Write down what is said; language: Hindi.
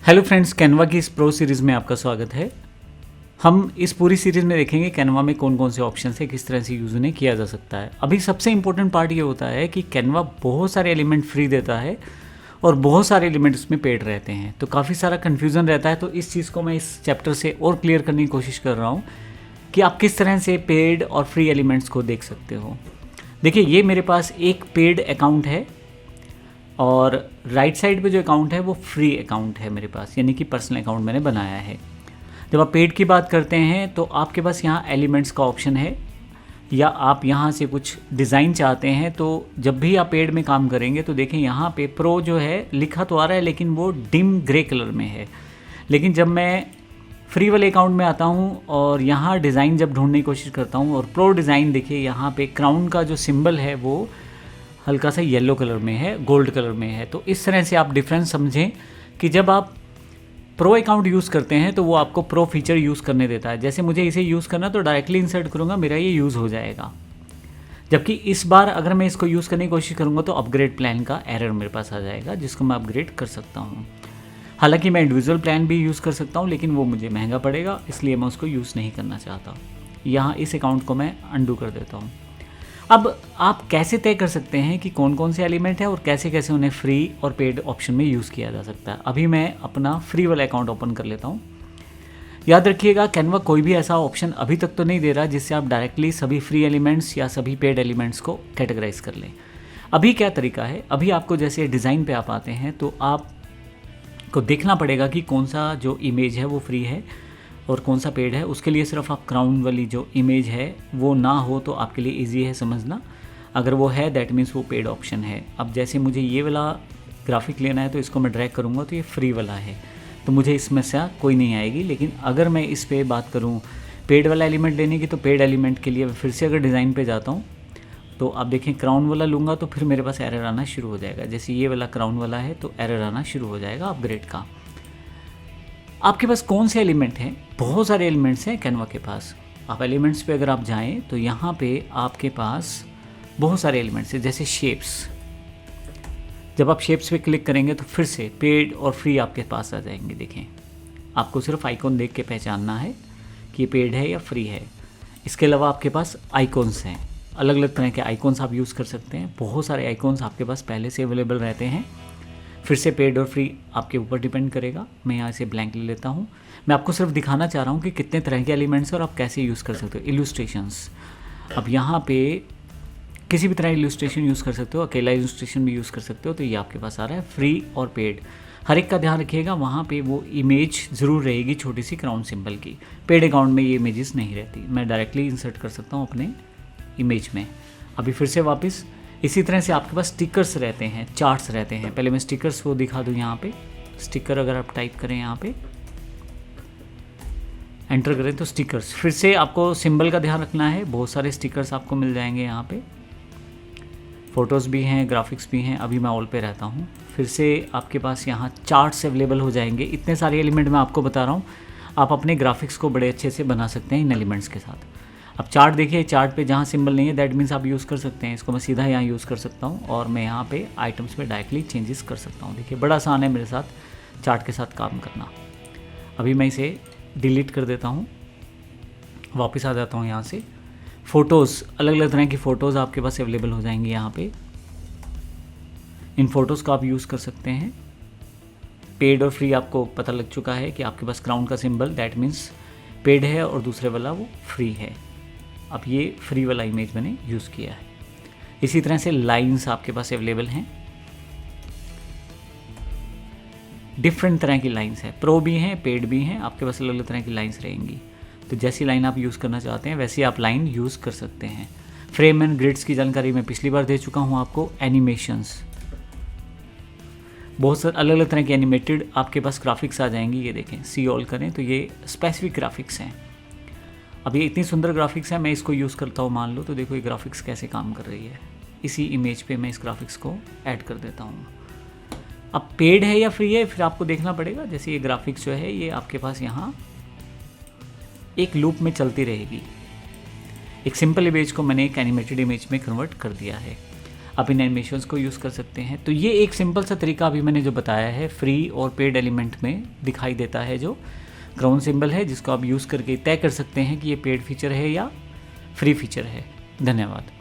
हेलो फ्रेंड्स, कैनवा की इस प्रो सीरीज़ में आपका स्वागत है। हम इस पूरी सीरीज़ में देखेंगे कैनवा में कौन कौन से ऑप्शन है, किस तरह से यूज़ उन्हें किया जा सकता है। अभी सबसे इंपॉर्टेंट पार्ट ये होता है कि कैनवा बहुत सारे एलिमेंट फ्री देता है और बहुत सारे एलिमेंट उसमें पेड रहते हैं, तो काफ़ी सारा कन्फ्यूज़न रहता है। तो इस चीज़ को मैं इस चैप्टर से और क्लियर करने की कोशिश कर रहा हूँ कि आप किस तरह से पेड और फ्री एलिमेंट्स को देख सकते हो। देखिए, ये मेरे पास एक पेड अकाउंट है और राइट साइड पे जो अकाउंट है वो फ्री अकाउंट है मेरे पास, यानी कि पर्सनल अकाउंट मैंने बनाया है। जब आप पेड की बात करते हैं तो आपके पास यहाँ एलिमेंट्स का ऑप्शन है, या आप यहाँ से कुछ डिज़ाइन चाहते हैं। तो जब भी आप पेड में काम करेंगे तो देखें यहाँ पे प्रो जो है लिखा तो आ रहा है, लेकिन वो डिम ग्रे कलर में है। लेकिन जब मैं फ्री वाले अकाउंट में आता हूँ और यहाँ डिज़ाइन जब ढूंढने की कोशिश करता हूँ और प्रो डिज़ाइन, देखिए यहाँ पे क्राउन का जो सिंबल है वो हल्का सा येलो कलर में है, गोल्ड कलर में है। तो इस तरह से आप डिफरेंस समझें कि जब आप प्रो अकाउंट यूज़ करते हैं तो वो आपको प्रो फीचर यूज़ करने देता है। जैसे मुझे इसे यूज़ करना तो डायरेक्टली इंसर्ट करूँगा, मेरा ये यूज़ हो जाएगा। जबकि इस बार अगर मैं इसको यूज़ करने की कोशिश करूँगा तो अपग्रेड प्लान का एरर मेरे पास आ जाएगा, जिसको मैं अपग्रेड कर सकता हूँ। हालांकि मैं इंडिविजुअल प्लान भी यूज़ कर सकता हूँ, लेकिन वो मुझे महंगा पड़ेगा, इसलिए मैं उसको यूज़ नहीं करना चाहता। यहाँ इस अकाउंट को मैं अनडू कर देता हूँ। अब आप कैसे तय कर सकते हैं कि कौन कौन से एलिमेंट है और कैसे कैसे उन्हें फ्री और पेड ऑप्शन में यूज़ किया जा सकता है। अभी मैं अपना फ्री वाला अकाउंट ओपन कर लेता हूँ। याद रखिएगा, कैनवा कोई भी ऐसा ऑप्शन अभी तक तो नहीं दे रहा जिससे आप डायरेक्टली सभी फ्री एलिमेंट्स या सभी पेड एलिमेंट्स को कैटेगराइज कर लें। अभी क्या तरीका है, अभी आपको जैसे डिज़ाइन पे आप आते हैं तो आपको देखना पड़ेगा कि कौन सा जो इमेज है वो फ्री है और कौन सा पेड है। उसके लिए सिर्फ आप क्राउन वाली जो इमेज है वो ना हो तो आपके लिए इजी है समझना। अगर वो है दैट मीन्स वो पेड ऑप्शन है। अब जैसे मुझे ये वाला ग्राफिक लेना है तो इसको मैं ड्रैग करूँगा तो ये फ्री वाला है, तो मुझे इस समस्या कोई नहीं आएगी। लेकिन अगर मैं इस पे बात करूँ पेड वाला एलिमेंट लेने की, तो पेड एलिमेंट के लिए फिर से अगर डिज़ाइन पे जाता हूँ तो आप देखें क्राउन वाला लूँगा तो फिर मेरे पास एरर आना शुरू हो जाएगा। जैसे ये वाला क्राउन वाला है तो एरर आना शुरू हो जाएगा अपग्रेड का। आपके पास कौन से एलिमेंट हैं? बहुत सारे एलिमेंट्स हैं कैनवा के पास। आप एलिमेंट्स पे अगर आप जाएं तो यहाँ पे आपके पास बहुत सारे एलिमेंट्स हैं, जैसे शेप्स। जब आप शेप्स पे क्लिक करेंगे तो फिर से पेड और फ्री आपके पास आ जाएंगे। देखें, आपको सिर्फ आइकॉन देख के पहचानना है कि ये पेड है या फ्री है। इसके अलावा आपके पास आइकॉन्स हैं, अलग अलग तरह के आइकॉन्स आप यूज़ कर सकते हैं। बहुत सारे आइकॉन्स आपके पास पहले से अवेलेबल रहते हैं। फिर से पेड और फ्री आपके ऊपर डिपेंड करेगा। मैं यहाँ से ब्लैंक ले लेता हूँ। मैं आपको सिर्फ दिखाना चाह रहा हूँ कि कितने तरह के एलिमेंट्स और आप कैसे यूज़ कर सकते हो। इलस्ट्रेशंस, अब यहाँ पे किसी भी तरह इलस्ट्रेशन यूज़ कर सकते हो, अकेला इलस्ट्रेशन भी यूज़ कर सकते हो। तो ये आपके पास आ रहा है फ्री और पेड। हर एक का ध्यान रखिएगा, वहाँ पे वो इमेज ज़रूर रहेगी छोटी सी क्राउन सिंबल की। पेड अकाउंट में ये इमेजेस नहीं रहती, मैं डायरेक्टली इंसर्ट कर सकता हूँ अपने इमेज में। अभी फिर से वापस इसी तरह से आपके पास स्टिकर्स रहते हैं, चार्ट्स रहते हैं। पहले मैं स्टिकर्स को दिखा दूँ। यहाँ पे स्टिकर अगर आप टाइप करें, यहाँ पे एंटर करें तो स्टिकर्स, फिर से आपको सिंबल का ध्यान रखना है। बहुत सारे स्टिकर्स आपको मिल जाएंगे यहाँ पे। फ़ोटोज़ भी हैं, ग्राफिक्स भी हैं। अभी मैं ऑल पे रहता हूँ। फिर से आपके पास यहाँ चार्ट्स अवेलेबल हो जाएंगे। इतने सारे एलिमेंट मैं आपको बता रहा हूँ, आप अपने ग्राफिक्स को बड़े अच्छे से बना सकते हैं इन एलिमेंट्स के साथ। अब चार्ट देखिए, चार्ट पे जहाँ सिंबल नहीं है दैट मीन्स आप यूज़ कर सकते हैं। इसको मैं सीधा यहाँ यूज़ कर सकता हूँ और मैं यहाँ पे आइटम्स पे डायरेक्टली चेंजेस कर सकता हूँ। देखिए, बड़ा आसान है मेरे साथ चार्ट के साथ काम करना। अभी मैं इसे डिलीट कर देता हूँ, वापस आ जाता हूँ यहाँ से। फ़ोटोज़, अलग अलग तरह की फ़ोटोज़ आपके पास अवेलेबल हो जाएंगी यहाँ पे। इन फ़ोटोज़ का आप यूज़ कर सकते हैं। पेड और फ्री आपको पता लग चुका है कि आपके पास क्राउन का सिंबल दैट मीन्स पेड है और दूसरे वाला वो फ्री है। अब ये फ्री वाला इमेज मैंने यूज़ किया है। इसी तरह से लाइंस आपके पास अवेलेबल हैं, डिफरेंट तरह की लाइंस हैं, प्रो भी हैं, पेड भी हैं। आपके पास अलग अलग तरह की लाइंस रहेंगी। तो जैसी लाइन आप यूज़ करना चाहते हैं वैसी आप लाइन यूज़ कर सकते हैं। फ्रेम एंड ग्रिड्स की जानकारी मैं पिछली बार दे चुका हूँ आपको। एनिमेशंस, बहुत सारे अलग अलग तरह के एनिमेटेड आपके पास ग्राफिक्स आ जाएंगी। ये देखें, सी ऑल करें तो ये स्पेसिफिक ग्राफिक्स हैं। अब ये इतनी सुंदर ग्राफिक्स है, मैं इसको यूज़ करता हूँ मान लो, तो देखो ये ग्राफिक्स कैसे काम कर रही है। इसी इमेज पे मैं इस ग्राफिक्स को ऐड कर देता हूँ। अब पेड है या फ्री है फिर आपको देखना पड़ेगा। जैसे ये ग्राफिक्स जो है ये आपके पास यहाँ एक लूप में चलती रहेगी। एक सिंपल इमेज को मैंने एक एनिमेटेड इमेज में कन्वर्ट कर दिया है। आप इन एनिमेशंस को यूज़ कर सकते हैं। तो ये एक सिंपल सा तरीका अभी मैंने जो बताया है फ्री और पेड एलिमेंट में दिखाई देता है, जो क्राउन सिंबल है जिसको आप यूज़ करके तय कर सकते हैं कि ये पेड फीचर है या फ्री फीचर है। धन्यवाद।